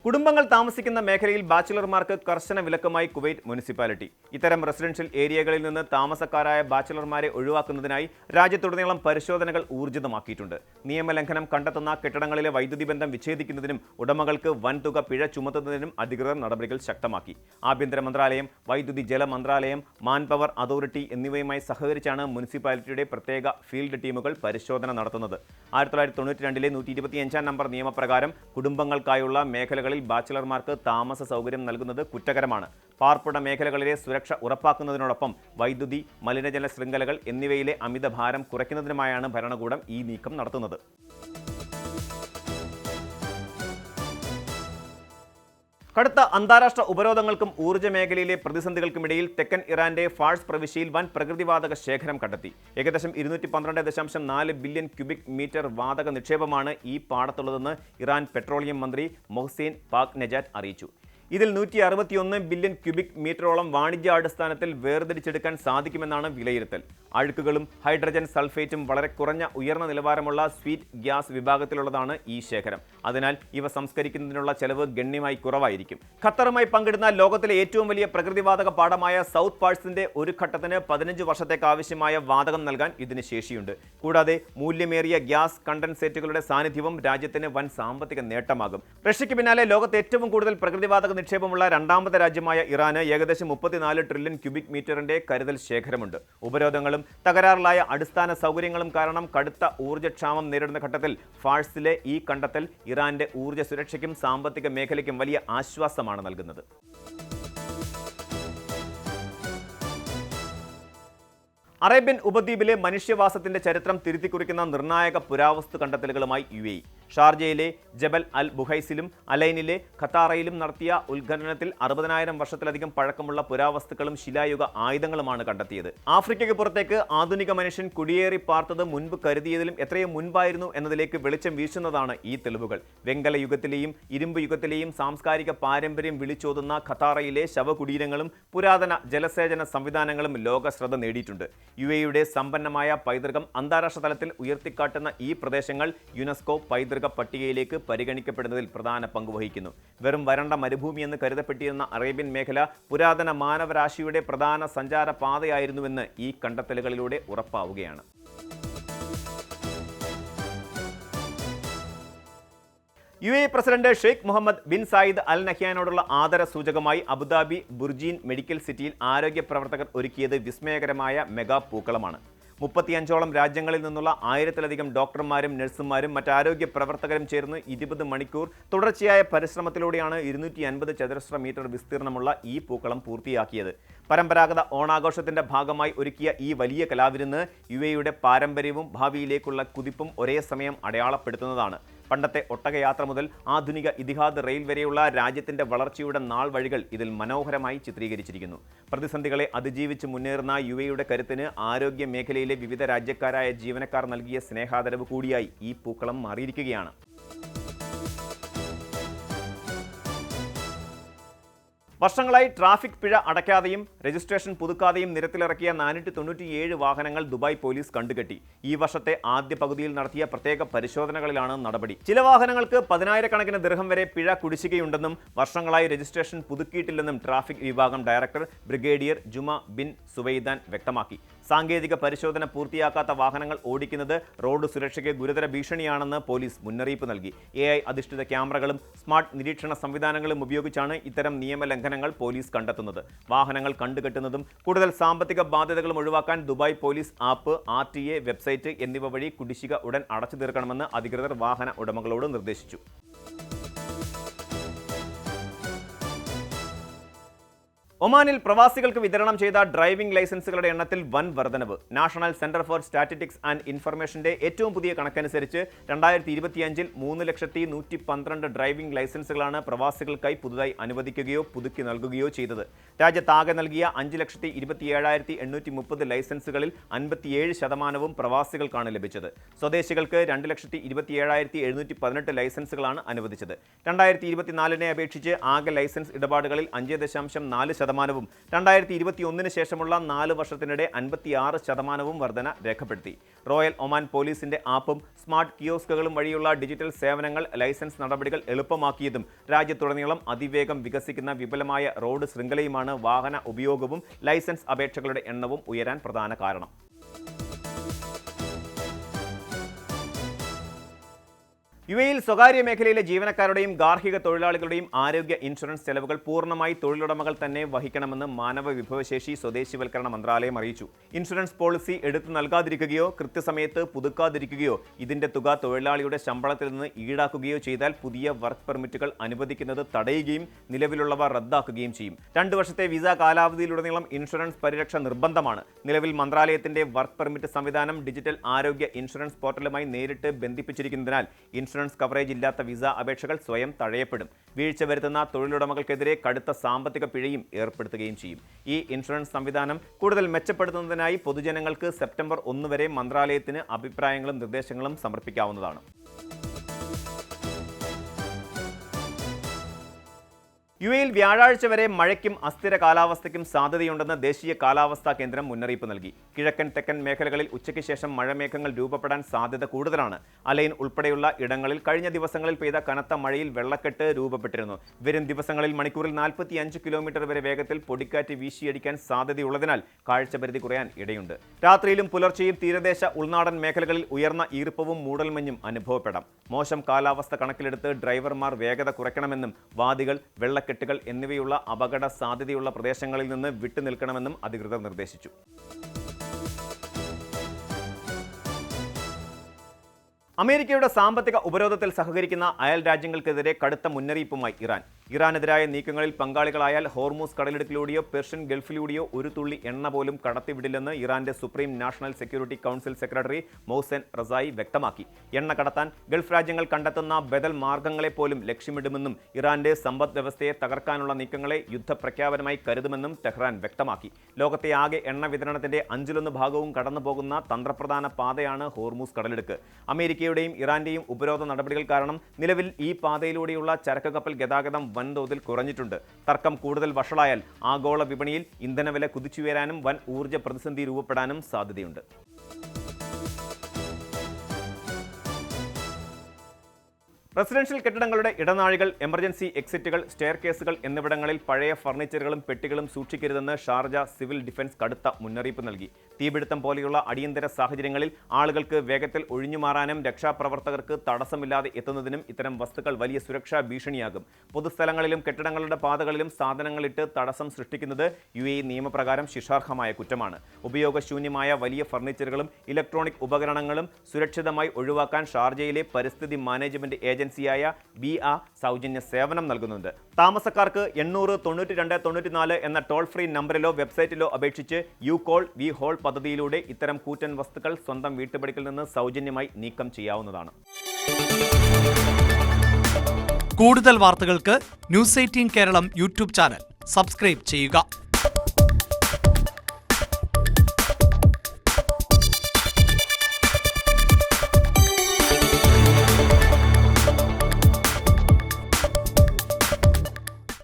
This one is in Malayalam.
കുടുംബങ്ങൾ താമസിക്കുന്ന മേഖലയിൽ ബാച്ചിലർമാർക്ക് കർശന വിലക്കുമായി കുവൈറ്റ് മുനിസിപ്പാലിറ്റി. ഇത്തരം റെസിഡൻഷ്യൽ ഏരിയകളിൽ നിന്ന് താമസക്കാരായ ബാച്ചിലർമാരെ ഒഴിവാക്കുന്നതിനായി രാജ്യത്തുടനീളം പരിശോധനകൾ ഊർജിതമാക്കിയിട്ടുണ്ട്. നിയമലംഘനം കണ്ടെത്തുന്ന കെട്ടിടങ്ങളിലെ വൈദ്യുതി ബന്ധം വിച്ഛേദിക്കുന്നതിനും ഉടമകൾക്ക് വൻതുക പിഴ ചുമത്തുന്നതിനും അധികൃതർ നടപടികൾ ശക്തമാക്കി. ആഭ്യന്തര മന്ത്രാലയം, വൈദ്യുതി ജല മന്ത്രാലയം, മാൻ പവർ അതോറിറ്റി എന്നിവയുമായി സഹകരിച്ചാണ് മുനിസിപ്പാലിറ്റിയുടെ പ്രത്യേക ഫീൽഡ് ടീമുകൾ പരിശോധന നടത്തുന്നത്. 1992 125 നമ്പർ നിയമപ്രകാരം കുടുംബങ്ങൾക്കായുള്ള മേഖലകളിൽ ബാച്ചിലർമാർക്ക് താമസ സൗകര്യം നൽകുന്നത് കുറ്റകരമാണ്. പാർപ്പിട മേഖലകളിലെ സുരക്ഷ ഉറപ്പാക്കുന്നതിനോടൊപ്പം വൈദ്യുതി, മലിനജല ശൃംഖലകൾ എന്നിവയിലെ അമിതഭാരം കുറയ്ക്കുന്നതിനുമായാണ് ഭരണകൂടം ഈ നീക്കം നടത്തുന്നത്. കടുത്ത അന്താരാഷ്ട്ര ഉപരോധങ്ങൾക്കും ഊർജ്ജ മേഖലയിലെ പ്രതിസന്ധികൾക്കുമിടയിൽ തെക്കൻ ഇറാന്റെ ഫാഴ്സ് പ്രവിശ്യയിൽ വൻ പ്രകൃതിവാതക ശേഖരം കണ്ടെത്തി. ഏകദേശം 212.4 ബില്യൺ ക്യൂബിക് മീറ്റർ വാതക നിക്ഷേപമാണ് ഈ പാടത്തുള്ളതെന്ന് ഇറാൻ പെട്രോളിയം മന്ത്രി മൊഹ്സീൻ പാക്നെജാറ്റ് അറിയിച്ചു. ഇതിൽ 161 ബില്യൺ ക്യൂബിക് മീറ്ററോളം വാണിജ്യാടിസ്ഥാനത്തിൽ വേർതിരിച്ചെടുക്കാൻ സാധിക്കുമെന്നാണ് വിലയിരുത്തൽ. അഴുക്കുകളും ഹൈഡ്രജൻ സൾഫേറ്റും വളരെ കുറഞ്ഞ ഉയർന്ന നിലവാരമുള്ള സ്വീറ്റ് ഗ്യാസ് വിഭാഗത്തിലുള്ളതാണ് ഈ ശേഖരം. അതിനാൽ ഇവ സംസ്കരിക്കുന്നതിനുള്ള ചെലവ് ഗണ്യമായി കുറവായിരിക്കും. ഖത്തറുമായി പങ്കിടുന്ന ലോകത്തിലെ ഏറ്റവും വലിയ പ്രകൃതിവാതക പാടമായ സൗത്ത് പാഴ്സിന്റെ ഒരു ഘട്ടത്തിന് 15 വർഷത്തേക്ക് ആവശ്യമായ വാതകം നൽകാൻ ഇതിന് ശേഷിയുണ്ട്. കൂടാതെ മൂല്യമേറിയ ഗ്യാസ് കണ്ടൻസേറ്റുകളുടെ സാന്നിധ്യവും രാജ്യത്തിന് വൻ സാമ്പത്തിക നേട്ടമാകും. റഷ്യയ്ക്ക് പിന്നാലെ ലോകത്ത് ഏറ്റവും കൂടുതൽ പ്രകൃതിവാതക നിക്ഷേപമുള്ള രണ്ടാമത്തെ രാജ്യമായ ഇറാന് ഏകദേശം 34 ട്രില്യൺ ക്യൂബിക് മീറ്ററിന്റെ കരുതൽ ശേഖരമുണ്ട്. ഉപരോധങ്ങളും തകരാറിലായ അടിസ്ഥാന സൗകര്യങ്ങളും കാരണം കടുത്ത ഊർജ്ജക്ഷാമം നേരിടുന്ന ഘട്ടത്തിൽ ഫാഴ്സിലെ ഈ കണ്ടെത്തൽ ഇറാന്റെ ഊർജ്ജ സുരക്ഷയ്ക്കും സാമ്പത്തിക മേഖലയ്ക്കും വലിയ ആശ്വാസമാണ് നൽകുന്നത്. അറേബ്യൻ ഉപദ്വീപിലെ മനുഷ്യവാസത്തിന്റെ ചരിത്രം തിരുത്തിക്കുറിക്കുന്ന നിർണായക പുരാവസ്തു കണ്ടെത്തലുകളുമായി UAE. ഷാർജയിലെ ജബൽ അൽ ബുഹൈസിലും അലൈനിലെ ഖത്താറയിലും നടത്തിയ ഉത്ഖനനത്തിൽ 60,000 വർഷത്തിലധികം പഴക്കമുള്ള പുരാവസ്തുക്കളും ശിലായുഗ ആയുധങ്ങളുമാണ് കണ്ടെത്തിയത്. ആഫ്രിക്കയ്ക്ക് പുറത്തേക്ക് ആധുനിക മനുഷ്യൻ കുടിയേറി പാർത്തത് മുൻപ് കരുതിയതിലും എത്രയും മുൻപായിരുന്നു എന്നതിലേക്ക് വെളിച്ചം വീശുന്നതാണ് ഈ തെളിവുകൾ. വെങ്കല യുഗത്തിലെയും ഇരുമ്പ് യുഗത്തിലെയും സാംസ്കാരിക പാരമ്പര്യം വിളിച്ചോതുന്ന ഖത്താറയിലെ ശവകുടീരങ്ങളും പുരാതന ജലസേചന സംവിധാനങ്ങളും ലോക ശ്രദ്ധ നേടിയിട്ടുണ്ട്. UAEയുടെ സമ്പന്നമായ പൈതൃകം അന്താരാഷ്ട്ര തലത്തിൽ ഉയർത്തിക്കാട്ടുന്ന ഈ പ്രദേശങ്ങൾ യുനെസ്കോ പൈതൃക പട്ടികയിലേക്ക് പരിഗണിക്കപ്പെടുന്നതിൽ പ്രധാന പങ്കുവഹിക്കുന്നു. വെറും വരണ്ട മരുഭൂമി എന്ന് കരുതപ്പെട്ടിരുന്ന അറേബ്യൻ മേഖല പുരാതന മാനവരാശിയുടെ പ്രധാന സഞ്ചാര പാതയായിരുന്നുവെന്ന് ഈ കണ്ടെത്തലുകളിലൂടെ ഉറപ്പാവുകയാണ്. UAE പ്രസിഡന്റ് ഷെയ്ഖ് മുഹമ്മദ് ബിൻ സായിദ് അൽ നഹ്യാനോടുള്ള ആദര സൂചകമായി അബുദാബി ബുർജീൻ മെഡിക്കൽ സിറ്റിയിൽ ആരോഗ്യ പ്രവർത്തകർ ഒരുക്കിയത് വിസ്മയകരമായ മെഗാ പൂക്കളമാണ്. 35ഓളം രാജ്യങ്ങളിൽ നിന്നുള്ള 1000-ലധികം ഡോക്ടർമാരും നഴ്സുമാരും മറ്റാരോഗ്യ പ്രവർത്തകരും ചേർന്ന് 20 മണിക്കൂർ തുടർച്ചയായ പരിശ്രമത്തിലൂടെയാണ് 250 ചതുരശ്ര മീറ്റർ വിസ്തീർണമുള്ള ഈ പൂക്കളം പൂർത്തിയാക്കിയത്. പരമ്പരാഗത ഓണാഘോഷത്തിന്റെ ഭാഗമായി ഒരുക്കിയ ഈ വലിയ കലാവിരുന്ന് UAEയുടെ പാരമ്പര്യവും ഭാവിയിലേക്കുള്ള കുതിപ്പും ഒരേ സമയം അടയാളപ്പെടുത്തുന്നതാണ്. പണ്ടത്തെ ഒട്ടകയാത്ര മുതൽ ആധുനിക ഇതിഹാദ് റെയിൽ വരെയുള്ള രാജ്യത്തിന്റെ വളർച്ചയുടെ നാൾ വഴികൾ ഇതിൽ മനോഹരമായി ചിത്രീകരിച്ചിരിക്കുന്നു. പ്രതിസന്ധികളെ അതിജീവിച്ച് മുന്നേറുന്ന UAEയുടെ കരുത്തിന് ആരോഗ്യ മേഖലയിലെ വിവിധ രാജ്യക്കാരായ ജീവനക്കാർ നൽകിയ സ്നേഹാദരവ് കൂടിയായി ഈ പൂക്കളം മാറിയിരിക്കുകയാണ്. വർഷങ്ങളായി ട്രാഫിക് പിഴ അടയ്ക്കാതെയും രജിസ്ട്രേഷൻ പുതുക്കാതെയും നിരത്തിലിറക്കിയ 497 വാഹനങ്ങൾ ദുബായ് പോലീസ് കണ്ടുകെട്ടി. ഈ വർഷത്തെ ആദ്യ പകുതിയിൽ നടത്തിയ പ്രത്യേക പരിശോധനകളിലാണ് നടപടി. ചില വാഹനങ്ങൾക്ക് 10,000 ദിർഹം വരെ പിഴ കുടിശ്ശികയുണ്ടെന്നും വർഷങ്ങളായി രജിസ്ട്രേഷൻ പുതുക്കിയിട്ടില്ലെന്നും ട്രാഫിക് വിഭാഗം ഡയറക്ടർ ബ്രിഗേഡിയർ ജുമ ബിൻ സുവൈദാൻ വ്യക്തമാക്കി. സാങ്കേതിക പരിശോധന പൂർത്തിയാക്കാത്ത വാഹനങ്ങൾ ഓടിക്കുന്നത് റോഡ് സുരക്ഷയ്ക്ക് ഗുരുതര ഭീഷണിയാണെന്ന് പോലീസ് മുന്നറിയിപ്പ് നൽകി. AI അധിഷ്ഠിത ക്യാമറകളും സ്മാർട്ട് നിരീക്ഷണ സംവിധാനങ്ങളും ഉപയോഗിച്ചാണ് ഇത്തരം നിയമലംഘനങ്ങൾ പോലീസ് കണ്ടെത്തുന്നത്. വാഹനങ്ങൾ കണ്ടുകെട്ടുന്നതും കൂടുതൽ സാമ്പത്തിക ബാധ്യതകളും ഒഴിവാക്കാൻ Dubai police app, RTA website എന്നിവ വഴി കുടിശ്ശിക ഉടൻ അടച്ചു തീർക്കണമെന്ന് അധികൃതർ വാഹന ഉടമകളോട് നിർദ്ദേശിച്ചു. ഒമാനിൽ പ്രവാസികൾക്ക് വിതരണം ചെയ്ത ഡ്രൈവിംഗ് ലൈസൻസുകളുടെ എണ്ണത്തിൽ വൻ വർധനവ്. National centre for statistics and ഇൻഫർമേഷന്റെ ഏറ്റവും പുതിയ കണക്കനുസരിച്ച് 2025-ൽ 3,112 ഡ്രൈവിംഗ് ലൈസൻസുകളാണ് പ്രവാസികൾക്കായി പുതുതായി അനുവദിക്കുകയോ പുതുക്കി നൽകുകയോ ചെയ്തത്. രാജ്യത്താകെ നൽകിയ 5,27,830 ലൈസൻസുകളിൽ 57% പ്രവാസികൾക്കാണ് ലഭിച്ചത്. സ്വദേശികൾക്ക് 2,27,718 ലൈസൻസുകളാണ് അനുവദിച്ചത്. 2024-നെ അപേക്ഷിച്ച് ആകെ ലൈസൻസ് ഇടപാടുകളിൽ 5.4% 50%, 2021 ശേഷമുള്ള 4 വർഷത്തിനിടെ 56% വർധന രേഖപ്പെടുത്തി. റോയൽ ഒമാൻ പോലീസിന്റെ ആപ്പും സ്മാർട്ട് കിയോസ്കുകളും വഴിയുള്ള ഡിജിറ്റൽ സേവനങ്ങൾ ലൈസൻസ് നടപടികൾ എളുപ്പമാക്കിയതും രാജ്യത്തുടനീളം അതിവേഗം വികസിക്കുന്ന വിപുലമായ റോഡ് ശൃംഖലയുമാണ് വാഹന ഉപയോഗവും ലൈസൻസ് അപേക്ഷകളുടെ എണ്ണവും ഉയരാൻ പ്രധാന കാരണം. യുഎഇയിൽ സ്വകാര്യ മേഖലയിലെ ജീവനക്കാരുടെയും ഗാർഹിക തൊഴിലാളികളുടെയും ആരോഗ്യ ഇൻഷുറൻസ് ചെലവുകൾ പൂർണ്ണമായി തൊഴിലുടമകൾ തന്നെ വഹിക്കണമെന്ന് മാനവ വിഭവശേഷി സ്വദേശിവൽക്കരണ മന്ത്രാലയം അറിയിച്ചു. ഇൻഷുറൻസ് പോളിസി എടുത്തു നൽകാതിരിക്കുകയോ കൃത്യസമയത്ത് പുതുക്കാതിരിക്കുകയോ ഇതിന്റെ തുക തൊഴിലാളിയുടെ ശമ്പളത്തിൽ നിന്ന് ഈടാക്കുകയോ ചെയ്താൽ പുതിയ വർക്ക് പെർമിറ്റുകൾ അനുവദിക്കുന്നത് തടയുകയും നിലവിലുള്ളവ റദ്ദാക്കുകയും ചെയ്യും. 2 വർഷത്തെ വിസ കാലാവധിയിലുടനീളം ഇൻഷുറൻസ് പരിരക്ഷ നിർബന്ധമാണ്. നിലവിൽ മന്ത്രാലയത്തിന്റെ വർക്ക് പെർമിറ്റ് സംവിധാനം ഡിജിറ്റൽ ആരോഗ്യ ഇൻഷുറൻസ് പോർട്ടലുമായി നേരിട്ട് ബന്ധിപ്പിച്ചിരിക്കുന്നതിനാൽ ഇൻഷുറൻസ് കവറേജ് ഇല്ലാത്ത വിസ അപേക്ഷകൾ സ്വയം തഴയപ്പെടും. വീഴ്ച വരുത്തുന്ന തൊഴിലുടമകൾക്കെതിരെ കടുത്ത സാമ്പത്തിക പിഴയും ഏർപ്പെടുത്തുകയും ചെയ്യും. ഈ ഇൻഷുറൻസ് സംവിധാനം കൂടുതൽ മെച്ചപ്പെടുത്തുന്നതിനായി പൊതുജനങ്ങൾക്ക് സെപ്റ്റംബർ 1 വരെ മന്ത്രാലയത്തിന് അഭിപ്രായങ്ങളും നിർദ്ദേശങ്ങളും സമർപ്പിക്കാവുന്നതാണ്. യുഎഇയിൽ വ്യാഴാഴ്ച വരെ മഴയ്ക്കും അസ്ഥിര കാലാവസ്ഥയ്ക്കും സാധ്യതയുണ്ടെന്ന് ദേശീയ കാലാവസ്ഥാ കേന്ദ്രം മുന്നറിയിപ്പ് നൽകി. കിഴക്കൻ തെക്കൻ മേഖലകളിൽ ഉച്ചയ്ക്ക് ശേഷം മഴമേഘങ്ങൾ രൂപപ്പെടാൻ സാധ്യത കൂടുതലാണ്. അലൈൻ ഉൾപ്പെടെയുള്ള ഇടങ്ങളിൽ കഴിഞ്ഞ ദിവസങ്ങളിൽ പെയ്ത കനത്ത മഴയിൽ വെള്ളക്കെട്ട് രൂപപ്പെട്ടിരുന്നു. വരും ദിവസങ്ങളിൽ മണിക്കൂറിൽ 45 കിലോമീറ്റർ വരെ വേഗത്തിൽ പൊടിക്കാറ്റ് വീശിയടിക്കാൻ സാധ്യതയുള്ളതിനാൽ കാഴ്ചപരിധി കുറയാൻ ഇടയുണ്ട്. രാത്രിയിലും പുലർച്ചെയും തീരദേശ ഉൾനാടൻ മേഖലകളിൽ ഉയർന്ന ഈർപ്പവും മൂടൽമഞ്ഞും അനുഭവപ്പെടാം. മോശം കാലാവസ്ഥ കണക്കിലെടുത്ത് ഡ്രൈവർമാർ വേഗത കുറയ്ക്കണമെന്നും വാദികൾ, വെള്ളക്കെട്ടുകൾ എന്നിവയുള്ള അപകട സാധ്യതയുള്ള പ്രദേശങ്ങളിൽ നിന്ന് വിട്ടുനിൽക്കണമെന്നും അധികൃതർ നിർദ്ദേശിച്ചു. അമേരിക്കയുടെ സാമ്പത്തിക ഉപരോധത്തിൽ സഹകരിക്കുന്ന അയൽ രാജ്യങ്ങൾക്കെതിരെ കടുത്ത മുന്നറിയിപ്പുമായി ഇറാൻ. ഇറാനെതിരായ നീക്കങ്ങളിൽ പങ്കാളികളായാൽ ഹോർമൂസ് കടലിടുക്കിലൂടെയോ പെർഷ്യൻ ഗൾഫിലൂടെയോ ഒരു തുള്ളി എണ്ണ പോലും കടത്തിവിടില്ലെന്ന് ഇറാന്റെ supreme national security council secretary Mohsen റസായി വ്യക്തമാക്കി. എണ്ണ കടത്താൻ ഗൾഫ് രാജ്യങ്ങൾ കണ്ടെത്തുന്ന ബദൽ മാർഗങ്ങളെപ്പോലും ലക്ഷ്യമിടുമെന്നും ഇറാന്റെ സമ്പദ് വ്യവസ്ഥയെ തകർക്കാനുള്ള നീക്കങ്ങളെ യുദ്ധപ്രഖ്യാപനമായി കരുതുമെന്നും ടെഹ്റാൻ വ്യക്തമാക്കി. ലോകത്തെ ആകെ എണ്ണ വിതരണത്തിന്റെ 1/5 ഭാഗവും കടന്നുപോകുന്ന തന്ത്രപ്രധാന പാതയാണ് ഹോർമൂസ് കടലിടുക്ക്. അമേരിക്കയുടെയും ഇറാന്റെയും ഉപരോധ നടപടികൾ കാരണം നിലവിൽ ഈ പാതയിലൂടെയുള്ള ചരക്ക് കപ്പൽ ഗതാഗതം വൻതോതിൽ കുറഞ്ഞിട്ടുണ്ട്. തർക്കം കൂടുതൽ വഷളായാൽ ആഗോള വിപണിയിൽ ഇന്ധനവില കുതിച്ചുയരാനും വൻ ഊർജ്ജ പ്രതിസന്ധി രൂപപ്പെടാനും സാധ്യതയുണ്ട്. റെസിഡൻഷ്യൽ കെട്ടിടങ്ങളുടെ ഇടനാഴികൾ, എമർജൻസി എക്സിറ്റുകൾ, സ്റ്റെയർ കേസുകൾ എന്നിവിടങ്ങളിൽ പഴയ ഫർണിച്ചറുകളും പെട്ടികളും സൂക്ഷിക്കരുതെന്ന് ഷാർജ സിവിൽ ഡിഫൻസ് കടുത്ത മുന്നറിയിപ്പ് നൽകി. തീപിടുത്തം പോലെയുള്ള അടിയന്തര സാഹചര്യങ്ങളിൽ ആളുകൾക്ക് വേഗത്തിൽ ഒഴിഞ്ഞുമാറാനും രക്ഷാപ്രവർത്തകർക്ക് തടസ്സമില്ലാതെ എത്തുന്നതിനും ഇത്തരം വസ്തുക്കൾ വലിയ സുരക്ഷാ ഭീഷണിയാകും. പൊതുസ്ഥലങ്ങളിലും കെട്ടിടങ്ങളുടെ പാതകളിലും സാധനങ്ങളിട്ട് തടസ്സം സൃഷ്ടിക്കുന്നത് യുഎഇ നിയമപ്രകാരം ശിക്ഷാർഹമായ കുറ്റമാണ്. ഉപയോഗശൂന്യമായ വലിയ ഫർണിച്ചറുകളും ഇലക്ട്രോണിക് ഉപകരണങ്ങളും സുരക്ഷിതമായി ഒഴിവാക്കാൻ ഷാർജയിലെ പരിസ്ഥിതി മാനേജ്മെന്റ് ഏജൻസിയായ BA സൗജന്യ സേവനം നൽകുന്നുണ്ട്. താമസക്കാർക്ക് 800-92-94 എന്ന ടോൾ ഫ്രീ നമ്പറിലോ വെബ്സൈറ്റിലോ അപേക്ഷിച്ച് യു കോൾ വി ഹോൾ പദ്ധതിയിലൂടെ ഇത്തരം കൂറ്റൻ വസ്തുക്കൾ സ്വന്തം വീട്ടുപടിക്കൽ നിന്ന് സൗജന്യമായി നീക്കം ചെയ്യാവുന്നതാണ്. കൂടുതൽ വാർത്തകൾക്ക് news 18 Keralam YouTube channel subscribe ചെയ്യുക.